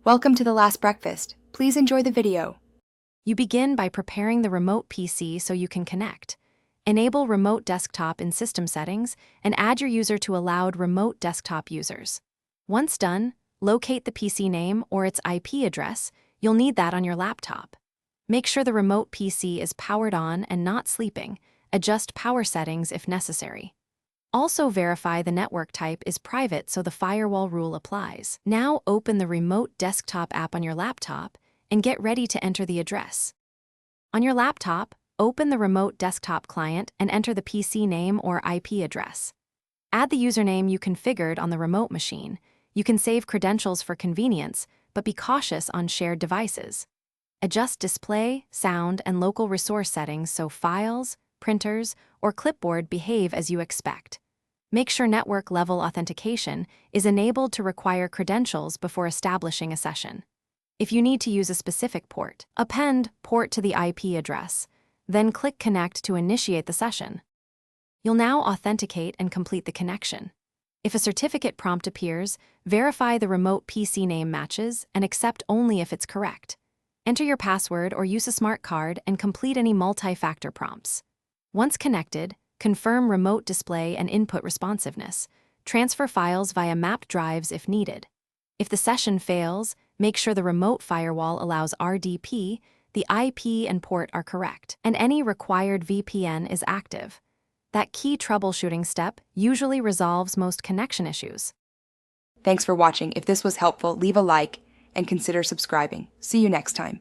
Welcome to the last breakfast. Please enjoy the video. You begin by preparing the remote PC so you can connect. Enable Remote Desktop in System Settings and add your user to allowed remote desktop users. Once done, locate the PC name or its IP address. You'll need that on your laptop. Make sure the remote PC is powered on and not sleeping. Adjust power settings if necessary. Also verify the network type is private so the firewall rule applies. Now open the Remote Desktop app on your laptop and get ready to enter the address. On your laptop, open the Remote Desktop client and enter the PC name or IP address. Add the username you configured on the remote machine. You can save credentials for convenience, but be cautious on shared devices. Adjust display, sound, and local resource settings so files, printers, or clipboard behave as you expect. Make sure network-level authentication is enabled to require credentials before establishing a session. If you need to use a specific port, append port to the IP address, then click Connect to initiate the session. You'll now authenticate and complete the connection. If a certificate prompt appears, verify the remote PC name matches and accept only if it's correct. Enter your password or use a smart card and complete any multi-factor prompts. Once connected, confirm remote display and input responsiveness. Transfer files via mapped drives if needed. If the session fails, make sure the remote firewall allows RDP, the IP and port are correct, and any required VPN is active. That key troubleshooting step usually resolves most connection issues. Thanks for watching. If this was helpful, leave a like and consider subscribing. See you next time.